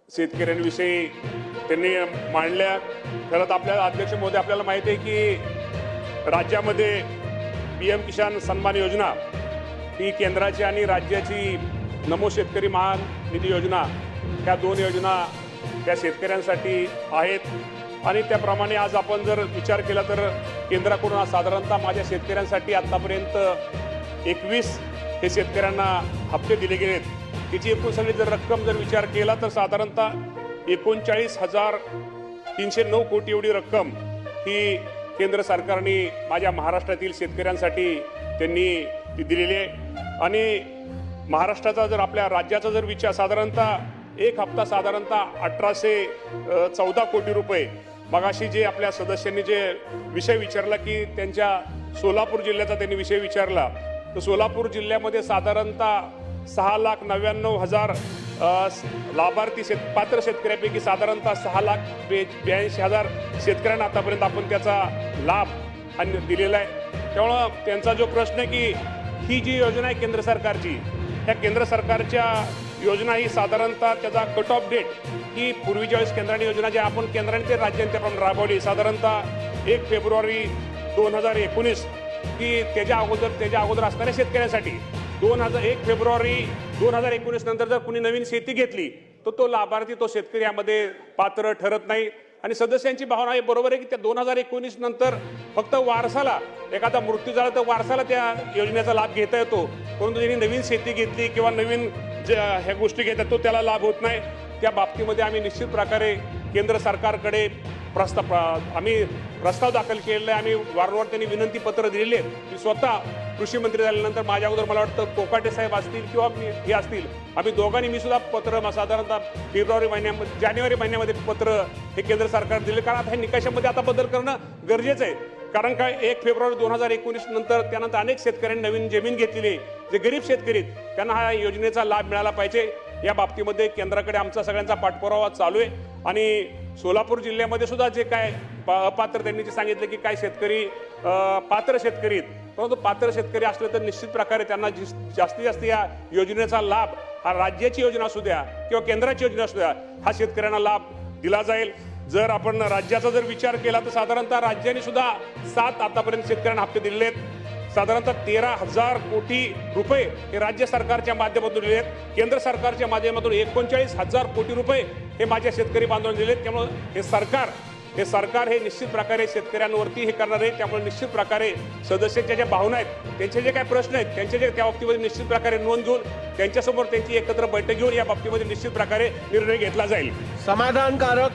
शेतकऱ्यांविषयी त्यांनी मांडल्या। खरंच आपल्या अध्यक्ष महोदय आपल्याला माहिती आहे की राज्यामध्ये PM किसान सन्मान योजना ही केंद्राची आणि राज्याची नमो शेतकरी महान निधी योजना ह्या दोन योजना त्या शेतकऱ्यांसाठी आहेत। आणि त्याप्रमाणे आज आपण जर विचार केला तर केंद्राकडून साधारणतः माझ्या शेतकऱ्यांसाठी आतापर्यंत 21 हे शेतकऱ्यांना हप्ते दिले गेलेत। त्याची एकूण सगळी जर रक्कम जर विचार केला तर साधारणतः 39,309 कोटी एवढी रक्कम ही केंद्र सरकारने माझ्या महाराष्ट्रातील शेतकऱ्यांसाठी त्यांनी ती दिलेली आहे। आणि महाराष्ट्राचा जर आपल्या राज्याचा जर विचार साधारणतः एक हप्ता साधारणतः 1814 कोटी रुपये। मगाशी जे आपल्या सदस्यांनी जे विषय विचारला की त्यांच्या सोलापूर जिल्ह्याचा त्यांनी विषय विचारला तर सोलापूर जिल्ह्यामध्ये साधारणतः 6,99,000 लाभार्थी पात्र शेतकऱ्यांपैकी साधारणतः 6,82,000 शेतकऱ्यांना आतापर्यंत आपण त्याचा लाभ दिलेला आहे। त्यामुळं त्यांचा जो प्रश्न आहे की ही जी योजना आहे केंद्र सरकारची ह्या केंद्र सरकारच्या योजना ही साधारणतः त्याचा कट ऑफ डेट ही पूर्वीच्या वेळेस केंद्राने योजना ज्या आपण केंद्राने ते राज्यांनी त्याप्रमाणे राबवली साधारणतः 1 फेब्रुवारी 2019 की त्याच्या अगोदर असणाऱ्या शेतकऱ्यांसाठी 1 फेब्रुवारी 2019 नंतर जर कुणी नवीन शेती घेतली तर तो लाभार्थी तो शेतकरी यामध्ये पात्र ठरत नाही। आणि सदस्यांची भावना आहे बरोबर आहे की त्या 2019 नंतर फक्त वारसाला एखादा मृत्यू झाला तर वारसाला त्या योजनेचा लाभ घेता येतो, परंतु ज्यांनी नवीन शेती घेतली किंवा नवीन ह्या गोष्टी घेतात तो त्याला लाभ होत नाही। त्या बाबतीमध्ये आम्ही निश्चित प्रकारे केंद्र सरकारकडे आम्ही प्रस्ताव दाखल केलेला आहे। आम्ही वारंवार त्यांनी विनंती पत्र दिलेली आहेत की स्वतः कृषी मंत्री झाल्यानंतर माझ्या अगोदर मला वाटतं कोकाटे साहेब असतील किंवा हे असतील आम्ही दोघांनी मी सुद्धा पत्र साधारणतः जानेवारी महिन्यामध्ये पत्र हे केंद्र सरकार दिले। कारण आता हे निकषामध्ये आता बदल करणं गरजेचं आहे। कारण काय 1 फेब्रुवारी 2019 नंतर त्यानंतर अनेक शेतकऱ्यांनी नवीन जमीन घेतलेली जे गरीब शेतकरी त्यांना हा योजनेचा लाभ मिळाला पाहिजे। या बाबतीमध्ये केंद्राकडे आमचा सगळ्यांचा पाठपुरावा चालू आहे। आणि सोलापूर जिल्ह्यामध्ये सुद्धा जे काय अपात्र त्यांनी जे सांगितलं की काय शेतकरी पात्र शेतकरी आहेत, परंतु पात्र शेतकरी असले तर निश्चित प्रकारे त्यांना जास्तीत जास्त या योजनेचा लाभ हा राज्याची योजना असू द्या किंवा केंद्राची योजना असू द्या हा शेतकऱ्यांना लाभ दिला जाईल। जर आपण राज्याचा जर विचार केला तर साधारणतः राज्याने सुद्धा 7 आतापर्यंत शेतकऱ्यांना हप्ते दिलेले आहेत। साधारणतः 13,000 कोटी रुपये हे राज्य सरकारच्या माध्यमातून दिले आहेत। केंद्र सरकारच्या माध्यमातून 39,000 कोटी रुपये हे माझ्या शेतकरी बांधवांना दिले आहेत। त्यामुळे हे सरकार हे निश्चित प्रकारे शेतकऱ्यांवरती हे करणार आहे। त्यामुळे निश्चित प्रकारे सदस्यांच्या ज्या भावना आहेत त्यांचे जे काही प्रश्न आहेत त्यांचे जे त्या बाबतीमध्ये निश्चित प्रकारे नोंद घेऊन त्यांच्यासमोर त्यांची एकत्र बैठक घेऊन या बाबतीमध्ये निश्चित प्रकारे निर्णय घेतला जाईल। समाधानकारक